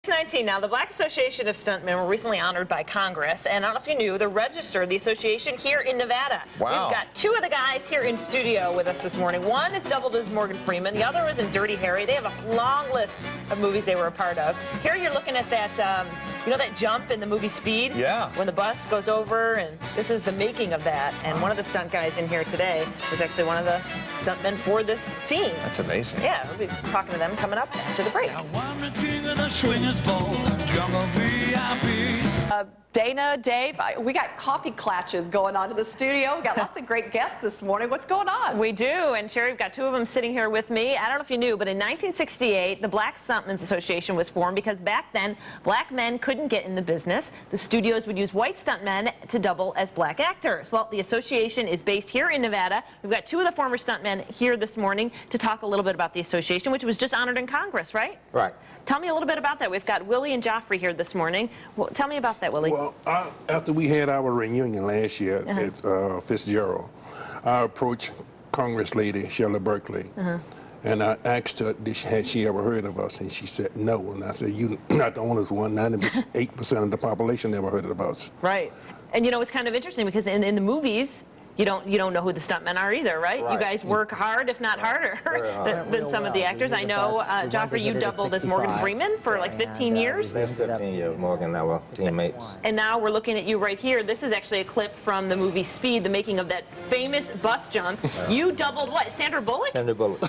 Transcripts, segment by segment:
19 now. The Black Association of Stuntmen were recently honored by Congress, and I don't know if you knew, they're registered the association here in Nevada. Wow. We've got two of the guys here in studio with us this morning. One is doubled as Morgan Freeman. The other was in Dirty Harry. They have a long list of movies they were a part of. Here you're looking at that, you know that jump in the movie Speed? Yeah. When the bus goes over, and this is the making of that. And one of the stunt guys in here today was actually one of the stuntmen for this scene. That's amazing. Yeah, we'll be talking to them coming up after the break. Dana, Dave, we got coffee clatches going on in the studio. We got lots of great guests this morning. What's going on? We do, and Sherry, we've got two of them sitting here with me. I don't know if you knew, but in 1968, the Black Stuntmen's Association was formed because back then, black men couldn't get in the business. The studios would use white stuntmen to double as black actors. Well, the association is based here in Nevada. We've got two of the former stuntmen here this morning to talk a little bit about the association, which was just honored in Congress, right? Right. Tell me a little bit about that. We've got Willie and Jophrey here this morning. Well, tell me about that, Willie. Well, after we had our reunion last year at Fitzgerald, I approached Congress lady Shirley Berkeley, and I asked her, had she ever heard of us? And she said no. And I said, you're not the only one. 98% of the population never heard of us. Right. And you know, it's kind of interesting because in the movies, you don't know who the stuntmen are either, right? You guys work hard, if not harder, than some of the actors. I know, Jophrey, you doubled as Morgan Freeman for like 15 years. That's 15 years, Morgan and I were teammates. And now we're looking at you right here. This is actually a clip from the movie Speed, the making of that famous bus jump. You doubled what, Sandra Bullock? Sandra Bullock.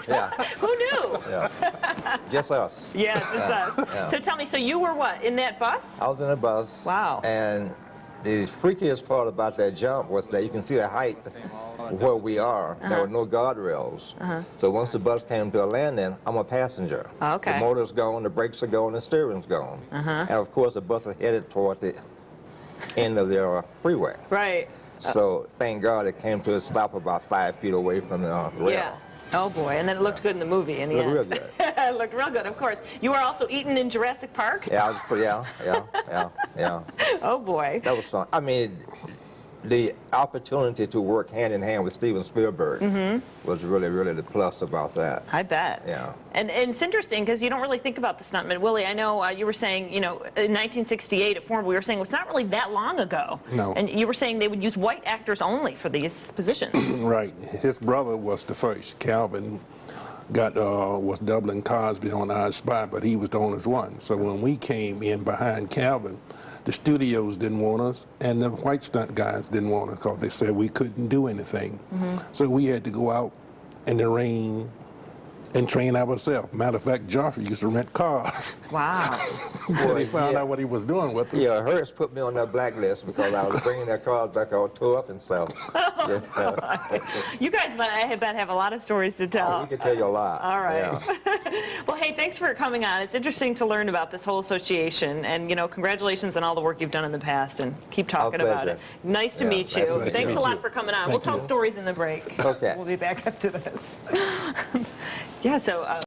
Yeah. Who knew? Yeah. Just us. Yeah, just us. Yeah. So tell me, so you were what, in that bus? I was in a bus. Wow. And the freakiest part about that jump was that you can see the height where we are. There were no guardrails. So once the bus came to a landing, I'm a passenger. Okay. The motor's gone, the brakes are gone, the steering's gone. And of course, the bus is headed toward the end of the freeway. Right. So thank God it came to a stop about 5 feet away from the rail. Yeah. Oh boy, and then it looked good in the movie in the end. It looked real good. It looked real good, of course. You were also eaten in Jurassic Park? Yeah, I was, yeah. Oh boy. That was fun. I mean, the opportunity to work hand in hand with Steven Spielberg was really the plus about that. I bet. Yeah. And it's interesting because you don't really think about the stuntman. Willie, I know you were saying, you know, in 1968 it formed, we were saying well, it's not really that long ago. No. And you were saying they would use white actors only for these positions. Right. His brother was the first. Calvin was doubling Cosby on our spot, but he was the only one. So when we came in behind Calvin, the studios didn't want us, and the white stunt guys didn't want us because they said we couldn't do anything. So we had to go out in the rain and train ourselves. Matter of fact, Jophrey used to rent cars. Wow. Until they found out what he was doing with them. Yeah, Hertz put me on that blacklist because I was bringing their cars back all tore up and stuff. You guys, I bet, have a lot of stories to tell. Oh, we can tell you a lot. All right. Yeah. Well, hey, thanks for coming on. It's interesting to learn about this whole association, and you know, congratulations on all the work you've done in the past, and keep talking about it. Nice to meet you. Nice Thanks to a meet lot you. for coming on. Thank We'll tell you. stories in the break. Okay. We'll be back after this. Yeah, so.